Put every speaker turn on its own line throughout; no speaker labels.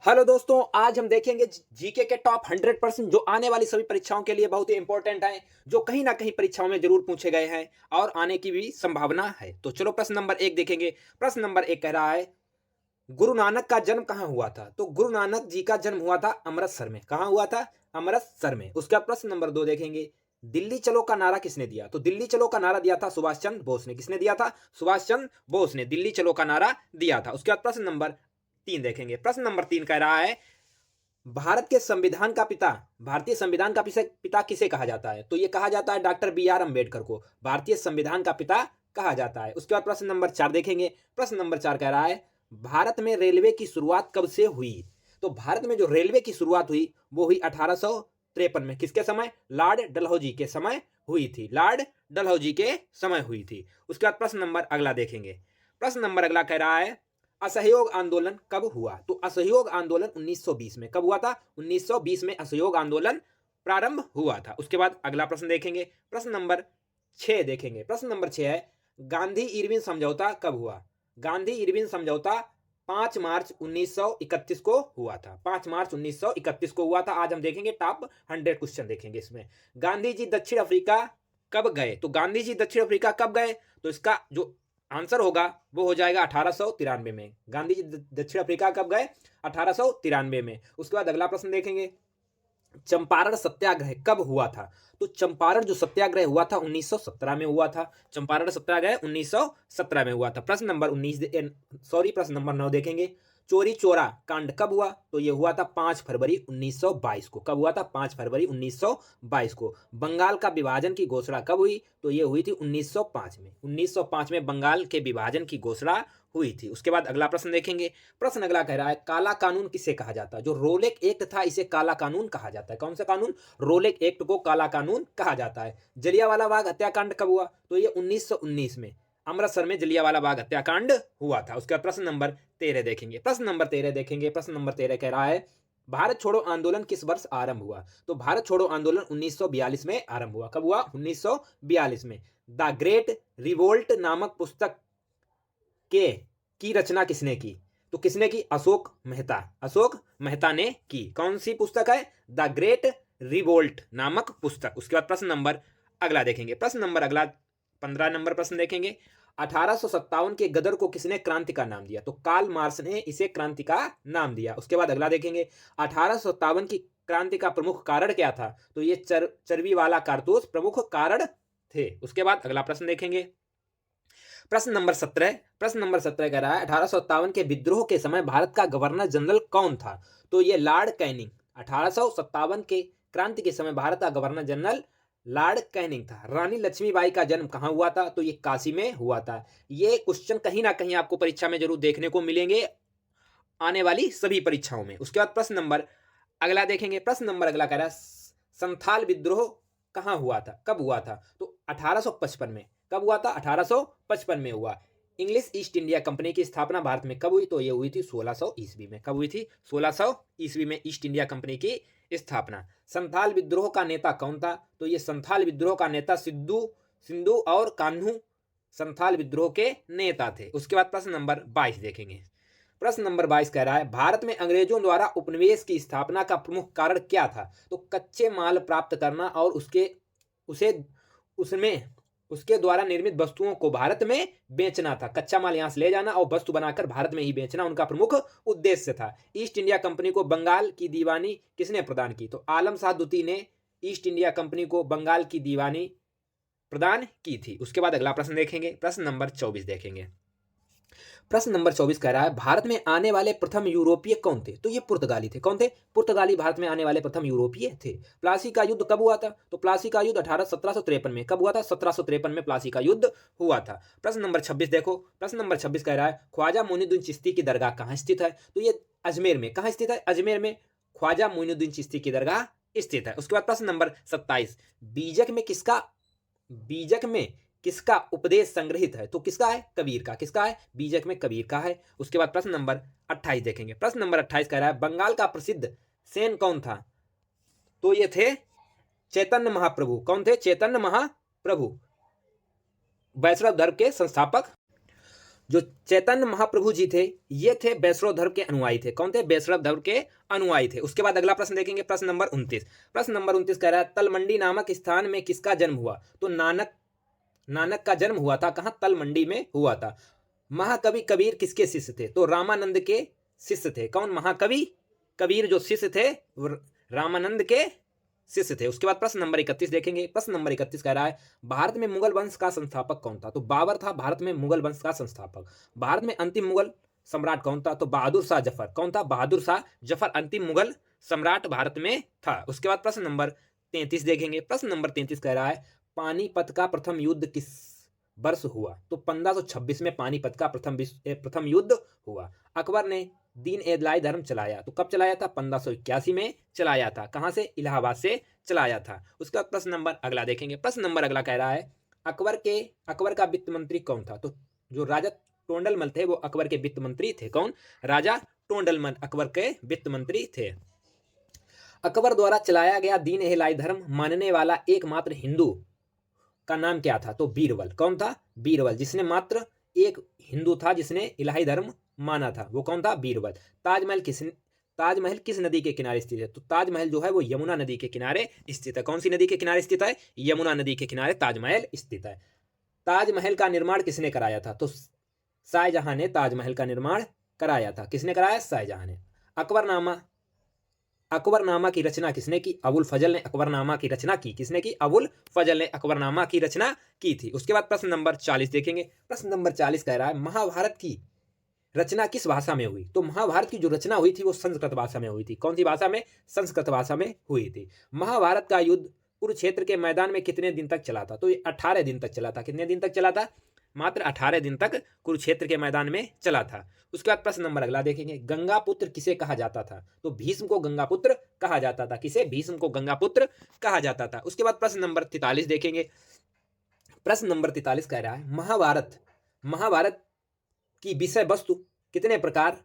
Hello दोस्तों, आज हम देखेंगे जीके के टॉप 100% जो आने वाली सभी परीक्षाओं के लिए बहुत ही इंपॉर्टेंट हैं, जो कहीं ना कहीं परीक्षाओं में जरूर पूछे गए हैं और आने की भी संभावना है। तो चलो प्रश्न नंबर 1 देखेंगे। प्रश्न नंबर 1 कह रहा है, गुरु नानक का जन्म कहाँ हुआ था? तो गुरु नानक जी का जन्म हुआ था अमृतसर में। कहाँ हुआ था? अमृतसर में। उसके बाद प्रश्न नंबर 2 देखेंगे, दिल्ली चलो का नारा किसने दिया? तो दिल्ली चलो का नारा दिया था सुभाष चंद्र बोस ने। किसने दिया था? सुभाष चंद्र बोस ने दिल्ली चलो का नारा दिया था। उसके बाद प्रश्न नंबर 3 देखेंगे। प्रश्न नंबर 3 कह रहा है, भारत के संविधान का पिता, भारतीय संविधान का पिता किसे कहा जाता है? तो ये कहा जाता है डॉक्टर बी आर अम्बेडकर को भारतीय संविधान का पिता कहा जाता है। उसके बाद प्रश्न नंबर 4 देखेंगे। प्रश्न नंबर 4 कह रहा है, भारत में रेलवे की शुरुआत कब से हुई? तो भारत में जो रेलवे की शुरुआत हुई वो हुई 1853 में। किसके समय? लॉर्ड डलहौजी के समय हुई थी। लॉर्ड डलहौजी के समय हुई थी। उसके बाद प्रश्न नंबर अगला देखेंगे। प्रश्न नंबर अगला कह रहा है, असहयोग आंदोलन कब हुआ? तो असहयोग आंदोलन 1920 में। कब हुआ था? 1920 में असहयोग आंदोलन प्रारंभ हुआ था। उसके बाद अगला प्रश्न देखेंगे। प्रश्न नंबर 6 देखेंगे। प्रश्न नंबर 6 है, गांधी इरविन समझौता कब हुआ? गांधी इरविन समझौता 5 मार्च 1931 को हुआ था। 5 मार्च 1931 को हुआ था। आज हम देखेंगे टॉप 100 क्वेश्चन देखेंगे इसमें। गांधी जी दक्षिण अफ्रीका कब गए? तो गांधी जी दक्षिण अफ्रीका कब गए? तो इसका जो आंसर होगा वो हो जाएगा 1893 में। गांधी जी दक्षिण अफ्रीका कब गए? 1893 में। उसके बाद अगला प्रश्न देखेंगे, चंपारण सत्याग्रह कब हुआ था? तो चंपारण जो सत्याग्रह हुआ था 1917 में हुआ था। चंपारण सत्याग्रह 1917 में हुआ था। प्रश्न नंबर 9 देखेंगे, चोरी चोरा कांड कब हुआ? तो ये हुआ था 5 फरवरी 1922 को। कब हुआ था? 5 फरवरी 1922 को। बंगाल का विभाजन की घोषणा कब हुई? तो ये हुई थी 1905 में। 1905 में बंगाल के विभाजन की घोषणा हुई थी। उसके बाद अगला प्रश्न देखेंगे। प्रश्न अगला कह रहा है, काला कानून किसे कहा जाता है? जो रोलेक एक्ट था इसे काला कानून कहा जाता है। कौन सा कानून? रोलेक एक्ट को काला कानून कहा जाता है। जलियांवाला बाग हत्याकांड कब हुआ? तो ये 1919 में अमृतसर में जलियांवाला बाग हत्याकांड हुआ था। उसके बाद प्रश्न नंबर 13 देखेंगे। प्रश्न नंबर 13 देखेंगे। प्रश्न नंबर 13 कह रहा है, भारत छोड़ो आंदोलन किस वर्ष आरंभ हुआ? तो भारत छोड़ो आंदोलन 1942 में आरंभ हुआ। कब हुआ? 1942 में। द ग्रेट रिवोल्ट नामक पुस्तक के की रचना किसने की? तो किसने की? अशोक मेहता। अशोक मेहता ने की। कौन सी पुस्तक है? द ग्रेट रिवोल्ट नामक पुस्तक। उसके बाद प्रश्न नंबर अगला देखेंगे। प्रश्न नंबर अगला 15 नंबर प्रश्न देखेंगे। 1857 के गदर को किसने क्रांति का नाम दिया? तो कार्ल मार्क्स ने इसे क्रांति का नाम दिया। उसके बाद अगला देखेंगे, 1857 की क्रांति का प्रमुख कारण क्या था? तो ये चर्बी वाला कारतूस प्रमुख कारण थे। उसके बाद अगला प्रश्न देखेंगे। प्रश्न नंबर 17। प्रश्न नंबर 17 कह रहा है, 1857 के विद्रोह के समय भारत का गवर्नर जनरल कौन था? तो ये लॉर्ड कैनिंग। 1857 के क्रांति के समय भारत का गवर्नर जनरल लॉर्ड कैनिंग था। रानी लक्ष्मीबाई का जन्म कहां हुआ था? तो ये काशी में हुआ था। ये क्वेश्चन कहीं ना कहीं आपको परीक्षा में जरूर देखने को मिलेंगे आने वाली सभी परीक्षाओं में। उसके बाद प्रश्न नंबर अगला देखेंगे। प्रश्न नंबर अगला कह रहा है, संथाल विद्रोह कहां हुआ था? कब हुआ था? तो 1855 में। कब हुआ था? 1855 में हुआ। इंग्लिश ईस्ट इंडिया कंपनी की स्थापना भारत में कब हुई? तो ये हुई थी 1600 ईस्वी में। कब हुई थी? 1600 ईस्वी में ईस्ट इंडिया कंपनी की स्थापना। संथाल विद्रोह का नेता कौन था? तो ये संथाल विद्रोह का नेता सिद्धू और कान्हू संथाल विद्रोह के नेता थे। उसके बाद प्रश्न नंबर 22 देखेंगे। प्रश्न नंबर 22 कह रहा है, भारत में अंग्रेजों द्वारा उपनिवेश की स्थापना का प्रमुख कारण क्या था? तो कच्चे माल प्राप्त करना और उसे उसमें उसके द्वारा निर्मित वस्तुओं को भारत में बेचना था। कच्चा माल यहां से ले जाना और वस्तु बनाकर भारत में ही बेचना उनका प्रमुख उद्देश्य था। ईस्ट इंडिया कंपनी को बंगाल की दीवानी किसने प्रदान की? तो आलम शाह द्वितीय ने ईस्ट इंडिया कंपनी को बंगाल की दीवानी प्रदान की थी। उसके बाद अगला प्रश्न देखेंगे। प्रश्न नंबर 24 देखेंगे। प्रश्न नंबर 24 कह रहा है, भारत में आने वाले प्रथम यूरोपीय कौन थे? तो ये पुर्तगाली थे। कौन थे? पुर्तगाली भारत में आने वाले प्रथम यूरोपीय थे। प्लासी का युद्ध कब हुआ था? तो प्लासी का युद्ध 1753 में। कब हुआ था? 1753 में प्लासी का युद्ध हुआ था। प्रश्न नंबर 26 देखो। प्रश्न नंबर 26 कह रहा है, ख्वाजा मोइनुद्दीन चिश्ती की दरगाह कहाँ स्थित है? तो ये अजमेर में। कहाँ स्थित है? अजमेर में ख्वाजा मोइनुद्दीन चिश्ती की दरगाह स्थित है। उसके बाद प्रश्न नंबर 27, बीजक में किसका उपदेश संग्रहित है? तो किसका है? कबीर का। किसका है? बीजक में कबीर का है। उसके बाद प्रश्न नंबर 28 देखेंगे। प्रश्न नंबर 28 कह रहा है, बंगाल का प्रसिद्ध सेन कौन था? तो ये थे चैतन्य महाप्रभु। कौन थे? चैतन्य महाप्रभु, वैष्णव धर्म के संस्थापक जो चैतन्य महाप्रभु जी थे ये थे वैष्णव धर्म के अनुयायी थे। कौन थे? वैष्णव धर्म के अनुयायी थे। उसके बाद अगला प्रश्न देखेंगे, प्रश्न नंबर 29। प्रश्न नंबर 29 कह रहा है तलमंडी नामक स्थान में किसका जन्म हुआ? तो नानक का जन्म हुआ था। कहां? तलमंडी में हुआ था। महाकवि कबीर किसके शिष्य थे? तो रामानंद के शिष्य थे। कौन? महाकवि कबीर जो शिष्य थे रामानंद के शिष्य थे। उसके बाद प्रश्न नंबर 31 देखेंगे। प्रश्न नंबर 31 कह रहा है भारत में मुगल वंश का संस्थापक कौन था? तो बाबर था भारत में मुगल वंश का संस्थापक। भारत में अंतिम मुगल सम्राट कौन था? तो बहादुर शाह जफर। कौन था? बहादुर शाह जफर अंतिम मुगल सम्राट भारत में था। उसके बाद प्रश्न नंबर 33 देखेंगे। प्रश्न नंबर 33 कह रहा है पानीपत का प्रथम युद्ध किस वर्ष हुआ? तो 1526 में पानीपत का प्रथम युद्ध हुआ। अकबर ने दीन ए इलाही धर्म चलाया। तो कब चलाया था? 1581 में चलाया था। कहां से? इलाहाबाद से चलाया था। उसके बाद प्रश्न नंबर अगला देखेंगे। प्रश्न नंबर अगला कह रहा है अकबर का वित्त मंत्री कौन था? तो जो राजा टोंडलमल थे वो अकबर के वित्त मंत्री थे। कौन? राजा टोंडलमल अकबर के वित्त मंत्री थे। अकबर द्वारा चलाया गया दीन ए इलाही धर्म मानने वाला एकमात्र हिंदू का नाम क्या था? तो बीरबल। कौन था? बीरबल। जिसने मात्र एक हिंदू था जिसने इलाही धर्म माना था, वो कौन था? बीरबल। ताजमहल किस नदी के किनारे स्थित है? तो ताजमहल जो है वो यमुना नदी के किनारे स्थित है। कौन सी नदी के किनारे स्थित है? यमुना नदी के किनारे ताजमहल स्थित है। ताजमहल का निर्माण किसने कराया था? तो शाहजहां ने ताजमहल का निर्माण कराया था। किसने कराया? शाहजहां ने। अकबरनामा की रचना किसने की? अबुल फजल ने अकबरनामा की रचना की। किसने की? अबुल फजल ने अकबरनामा की रचना की थी। उसके बाद प्रश्न नंबर 40 देखेंगे। प्रश्न नंबर 40 कह रहा है महाभारत की रचना किस भाषा में हुई? तो महाभारत की जो रचना हुई थी वो संस्कृत भाषा में हुई थी। कौन सी भाषा में? संस्कृत भाषा में हुई थी। महाभारत का युद्ध कुरुक्षेत्र के मैदान में कितने दिन तक चला था? तो ये 18 दिन तक चला था। कितने दिन तक चला था? मात्र 18 दिन तक कुरुक्षेत्र के मैदान में चला था। उसके बाद प्रश्न नंबर अगला देखेंगे। गंगापुत्र किसे कहा जाता था? तो भीष्म को गंगापुत्र कहा जाता था। किसे? भीष्म को गंगापुत्र कहा जाता था। उसके बाद प्रश्न नंबर 43 देखेंगे। प्रश्न नंबर 43 कह रहा है महाभारत की विषय वस्तु कितने प्रकार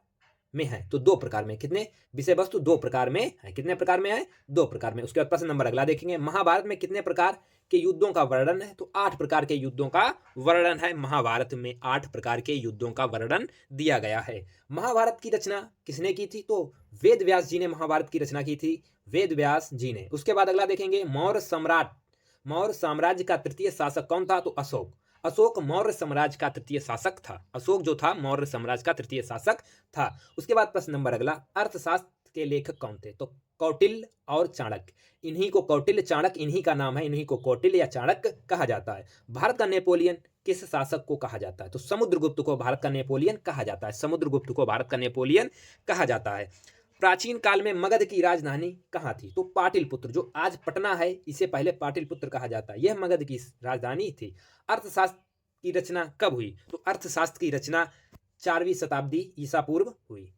में है? तो 2 प्रकार में। कितने? विषय वस्तु 2 प्रकार में है। कितने प्रकार में है? 2 प्रकार में। उसके बाद प्रश्न नंबर अगला देखेंगे। महाभारत में कितने प्रकार के युद्धों का वर्णन है? तो 8 प्रकार के युद्धों का वर्णन है। महाभारत में 8 प्रकार के युद्धों का वर्णन दिया गया है। महाभारत की रचना किसने की थी? तो वेद व्यास जी ने महाभारत की रचना की थी। वेद व्यास जी ने। उसके बाद अगला देखेंगे। मौर्य साम्राज्य का तृतीय शासक कौन था? तो अशोक मौर्य साम्राज्य का तृतीय शासक था। अशोक जो था मौर्य साम्राज्य का तृतीय शासक था। उसके बाद प्रश्न नंबर अगला अर्थशास्त्र के लेखक कौन थे? तो कौटिल्य और चाणक्य। इन्हीं को कौटिल्य चाणक्य इन्हीं का नाम है। इन्हीं को कौटिल्य या चाणक्य कहा जाता है। भारत का नेपोलियन किस शासक को कहा जाता है? तो समुद्रगुप्त को भारत का नेपोलियन कहा जाता है। समुद्रगुप्त को भारत का नेपोलियन कहा जाता है। प्राचीन काल में मगध की राजधानी कहाँ थी? तो पाटलिपुत्र। जो आज पटना है इसे पहले पाटलिपुत्र कहा जाता है। यह मगध की राजधानी थी। अर्थशास्त्र की रचना कब हुई? तो अर्थशास्त्र की रचना 4वीं शताब्दी ईसा पूर्व हुई।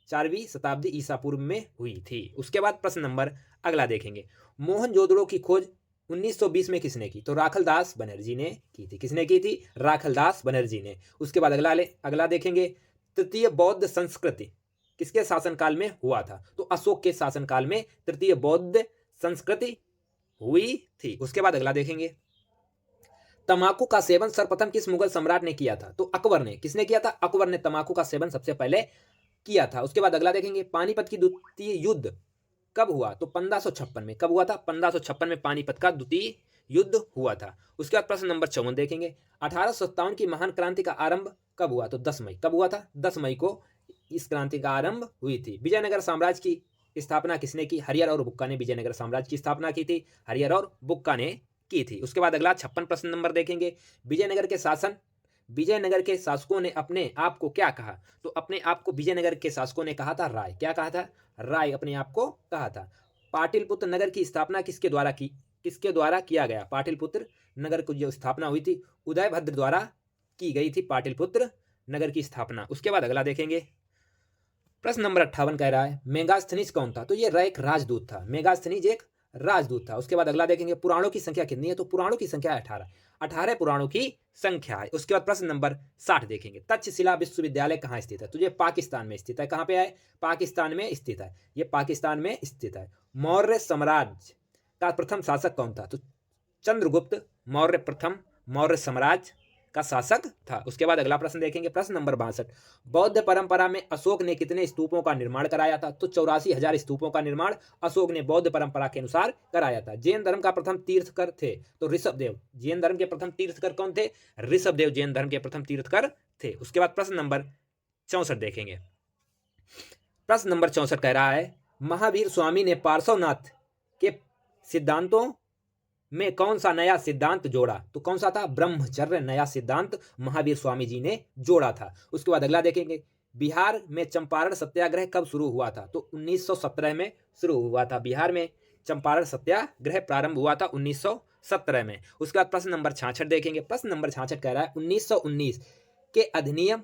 4वीं शताब्दी ईसा पूर्व में हुई थी। उसके बाद प्रश्न नंबर अगला देखेंगे। मोहनजोदड़ो की खोज 1920 में किसने की? तो राखलदास बनर्जी ने की थी। किसने की थी? राखलदास बनर्जी ने। उसके बाद अगला देखेंगे। तृतीय बौद्ध संस्कृति किसके शासनकाल में हुआ था? तो अशोक के शासनकाल में तृतीय बौद्ध संस्कृति हुई थी। उसके बाद अगला देखेंगे। तंबाकू का सेवन सर्वप्रथम किस मुगल सम्राट ने किया था? तो अकबर ने। किसने किया था? अकबर ने तंबाकू का सेवन सबसे पहले किया था। उसके बाद अगला देखेंगे। पानीपत की द्वितीय युद्ध कब हुआ? तो 1556 में। कब हुआ था? 1556 में पानीपत का द्वितीय युद्ध हुआ था। उसके बाद प्रश्न नंबर 54 देखेंगे। 1857 की महान क्रांति का आरंभ कब हुआ? तो 10 मई। कब हुआ था? 10 मई को इस क्रांति का आरंभ हुई थी। विजयनगर साम्राज्य की स्थापना किसने की? हरिहर और बुक्का ने विजयनगर साम्राज्य की स्थापना की थी। हरिहर और बुक्का ने की थी। उसके बाद अगला 56 प्रश्न नंबर देखेंगे। विजयनगर के शासकों ने अपने आप को क्या कहा? तो अपने आप को विजयनगर के शासकों ने कहा था राय। क्या कहा था? राय अपने आप को कहा था। पाटलिपुत्र नगर की स्थापना किसके द्वारा किया गया? पाटलिपुत्र नगर की जो स्थापना हुई थी उदयभद्र द्वारा की गई थी पाटलिपुत्र नगर की स्थापना। उसके बाद अगला देखेंगे। प्रश्न नंबर 58 कह रहा है मेगास्थनीज कौन था? तो ये एक राजदूत था। मेगास्थनीज एक राजदूत था। उसके बाद अगला देखेंगे। पुराणों की संख्या कितनी है? तो पुराणों की संख्या 18 पुराणों की संख्या है। उसके बाद प्रश्न नंबर 60 देखेंगे। तक्षशिला विश्वविद्यालय कहाँ स्थित है? तो ये पाकिस्तान में स्थित है। कहाँ पे है? पाकिस्तान में स्थित है। ये पाकिस्तान में स्थित है। मौर्य साम्राज्य का प्रथम शासक कौन था? तो चंद्रगुप्त मौर्य प्रथम मौर्य साम्राज्य का शासक था। उसके बाद अगला प्रश्न देखेंगे, प्रश्न नंबर 62, बौद्ध परंपरा में अशोक ने कितने स्तूपों का निर्माण कराया था? तो 84,000 स्तूपों का निर्माण अशोक ने बौद्ध परंपरा के अनुसार कराया था। जैन धर्म का प्रथम तीर्थकर थे तो ऋषभदेव। जैन धर्म के प्रथम तीर्थकर कौन थे? ऋषभदेव जैन धर्म के प्रथम तीर्थकर थे। उसके बाद प्रश्न नंबर 64 देखेंगे। प्रश्न नंबर 64 कह रहा है, महावीर स्वामी ने पार्श्वनाथ के सिद्धांतों में कौन सा नया सिद्धांत जोड़ा? तो कौन सा था? ब्रह्मचर्य नया सिद्धांत महावीर स्वामी जी ने जोड़ा था। उसके बाद अगला देखेंगे, बिहार में चंपारण सत्याग्रह कब शुरू हुआ था? तो 1917 में शुरू हुआ था। बिहार में चंपारण सत्याग्रह प्रारंभ हुआ था 1917 में। उसके बाद प्रश्न नंबर 66 देखेंगे। प्रश्न नंबर 66 कह रहा है, 1919 के अधिनियम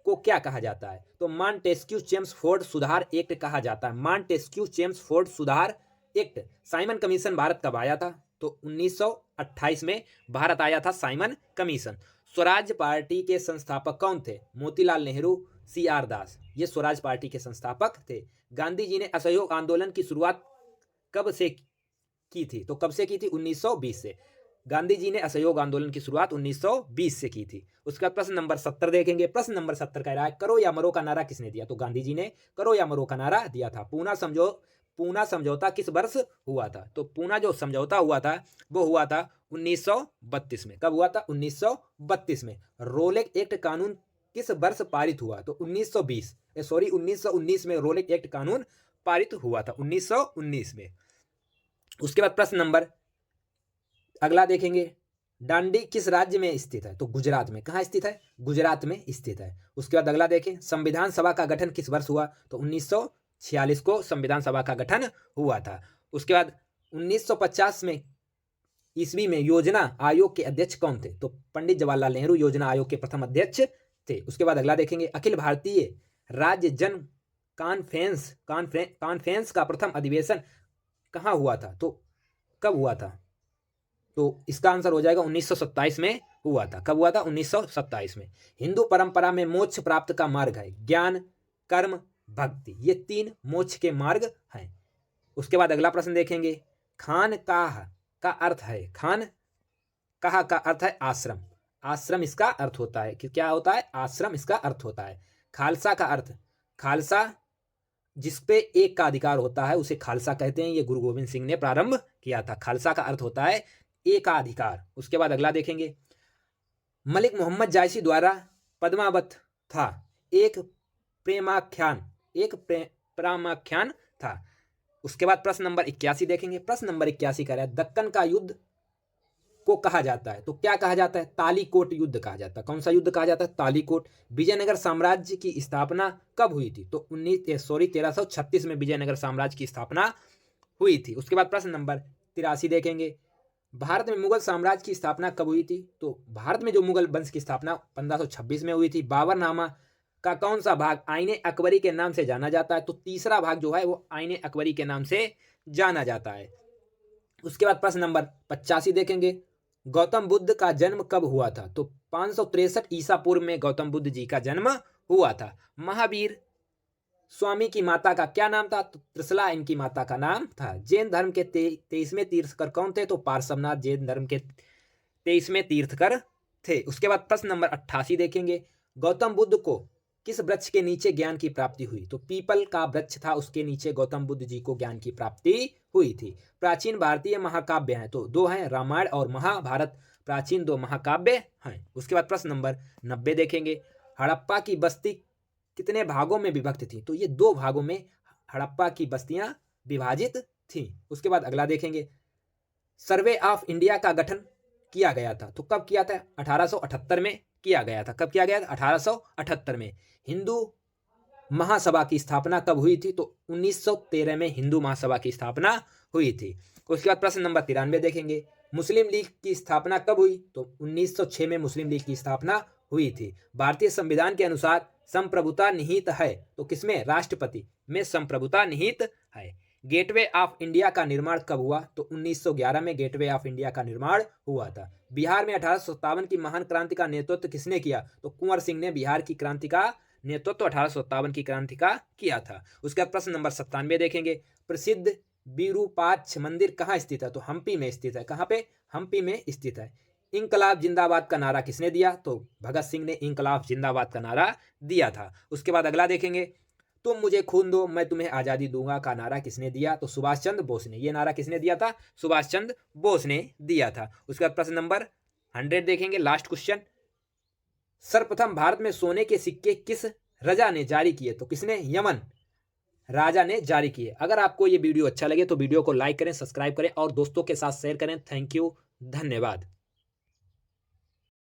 को क्या कहा जाता है? तो मॉन्टेस्क्यू चेम्सफोर्ड सुधार एक्ट कहा जाता है। मॉन्टेस्क्यू चेम्सफोर्ड सुधार एक्ट। साइमन कमीशन भारत कब आया था? तो 1928 में भारत आया था साइमन कमीशन। स्वराज पार्टी के संस्थापक कौन थे? मोतीलाल नेहरू, CR दास, ये स्वराज पार्टी के संस्थापक थे। गांधी जी ने असहयोग आंदोलन की शुरुआत कब से की थी? तो कब से की थी? 1920 से। गांधी जी ने असहयोग आंदोलन की शुरुआत 1920 से की थी। उसका प्रश्न नंबर 70 देखेंगे। प्रश्न नंबर 70 कह रहा है, करो या मरो का नारा किसने दिया? तो गांधी जी ने करो या मरो का नारा दिया था। पूना समझौता किस वर्ष हुआ था? तो पूना जो समझौता हुआ था वो हुआ था 1932 में। कब हुआ था? 1932 में। रोलेक एक्ट कानून किस वर्ष पारित हुआ? तो 1919 में रोलेक एक्ट कानून पारित हुआ था, 1919 में। उसके बाद प्रश्न नंबर अगला देखेंगे, डांडी किस राज्य में स्थित है? तो गुजरात में। कहाँ स्थित है? गुजरात में स्थित है। उसके बाद अगला देखें, संविधान सभा का गठन किस वर्ष हुआ? तो 1946 को संविधान सभा का गठन हुआ था। उसके बाद 1950 में ईस्वी में योजना आयोग के अध्यक्ष कौन थे? तो पंडित जवाहरलाल नेहरू योजना आयोग के प्रथम अध्यक्ष थे। उसके बाद अगला देखेंगे, अखिल भारतीय राज्य जन कॉन्फ्रेंस का प्रथम अधिवेशन कहाँ हुआ था? तो कब हुआ था? तो इसका आंसर हो जाएगा 1927 में हुआ था। कब हुआ था? 1927 में। हिंदू परंपरा में मोक्ष प्राप्त का मार्ग है ज्ञान, कर्म, भक्ति, ये 3 मोक्ष के मार्ग हैं। उसके बाद अगला प्रश्न देखेंगे, खानकाह का अर्थ है, खानकाह का अर्थ है आश्रम। आश्रम इसका अर्थ होता है कि क्या होता है? आश्रम इसका अर्थ होता है। खालसा का अर्थ, खालसा जिसपे एक का अधिकार होता है उसे खालसा कहते हैं। ये गुरु गोविंद सिंह ने प्रारंभ किया था। खालसा का अर्थ होता है एक का अधिकार। उसके बाद अगला देखेंगे, मलिक मोहम्मद जायसी द्वारा पद्मावत था एक प्रेमाख्यान था। उसके बाद प्रश्न नंबर 81 देखेंगे। प्रश्न नंबर 81 कह रहा है, दक्कन का युद्ध को कहा जाता है। तो क्या कहा जाता है? तालीकोट युद्ध कहा जाता है। कौन सा युद्ध कहा जाता है? तालीकोट। विजयनगर साम्राज्य की स्थापना कब हुई थी? तो 1336 में विजयनगर साम्राज्य की स्थापना हुई थी। उसके बाद प्रश्न नंबर 83 देखेंगे, भारत में मुगल साम्राज्य की स्थापना कब हुई थी? तो भारत में जो मुगल वंश की स्थापना 1526 में हुई थी। बाबरनामा का कौन सा भाग आईने अकबरी के नाम से जाना जाता है? तो तीसरा भाग जो है वो आईने अकबरी के नाम से जाना जाता है। उसके बाद प्रश्न नंबर 85 देखेंगे, गौतम बुद्ध का जन्म कब हुआ था? तो 563 ईसा पूर्व में गौतम बुद्ध जी का जन्म हुआ था। महावीर स्वामी की माता का क्या नाम था? तो त्रिशला इनकी माता का नाम था। जैन धर्म के 23वें तीर्थकर कौन थे? तो पार्श्वनाथ जैन धर्म के 23वें तीर्थकर थे। उसके बाद प्रश्न नंबर 88 देखेंगे, गौतम बुद्ध को किस वृक्ष के नीचे ज्ञान की प्राप्ति हुई? तो पीपल का वृक्ष था, उसके नीचे गौतम बुद्ध जी को ज्ञान की प्राप्ति हुई थी। प्राचीन भारतीय महाकाव्य हैं तो 2 हैं, रामायण और महाभारत प्राचीन 2 महाकाव्य हैं। उसके बाद प्रश्न नंबर 90 देखेंगे, हड़प्पा की बस्ती कितने भागों में विभक्त थी? तो ये 2 भागों में हड़प्पा की बस्तियां विभाजित थी। उसके बाद अगला देखेंगे, सर्वे ऑफ इंडिया का गठन किया गया था। तो कब किया था? 1878 में किया गया था। कब किया गया था? 1878 में। हिंदू महासभा की स्थापना कब हुई थी? तो 1913 में हिंदू महासभा की स्थापना हुई थी। उसके बाद प्रश्न नंबर 93 देखेंगे, मुस्लिम लीग की स्थापना कब हुई? तो 1906 में मुस्लिम लीग की स्थापना हुई थी। भारतीय संविधान के अनुसार संप्रभुता निहित है तो किसमें? राष्ट्रपति में संप्रभुता निहित है। गेटवे ऑफ इंडिया का निर्माण कब हुआ? तो 1911 में गेटवे ऑफ इंडिया का निर्माण हुआ था। बिहार में 1857 की महान क्रांति का नेतृत्व किसने किया? तो कुंवर सिंह ने बिहार की क्रांति का नेतृत्व 1857 की क्रांति का किया था। उसके बाद प्रश्न नंबर 97 देखेंगे, प्रसिद्ध विरूपाक्ष मंदिर कहाँ स्थित है? तो हम्पी में स्थित है। कहाँ पे? हम्पी में स्थित है। इंकलाब जिंदाबाद का नारा किसने दिया? तो भगत सिंह ने इंकलाब जिंदाबाद का नारा दिया था। उसके बाद अगला देखेंगे, तुम मुझे खून दो मैं तुम्हें आज़ादी दूंगा का नारा किसने दिया? तो सुभाष चंद्र बोस ने। ये नारा किसने दिया था? सुभाष चंद्र बोस ने दिया था। उसके बाद प्रश्न नंबर 100 देखेंगे, लास्ट क्वेश्चन। सर्वप्रथम भारत में सोने के सिक्के किस राजा ने जारी किए? तो किसने? यमन राजा ने जारी किए। अगर आपको ये वीडियो अच्छा लगे तो वीडियो को लाइक करें, सब्सक्राइब करें और दोस्तों के साथ शेयर करें। थैंक यू, धन्यवाद।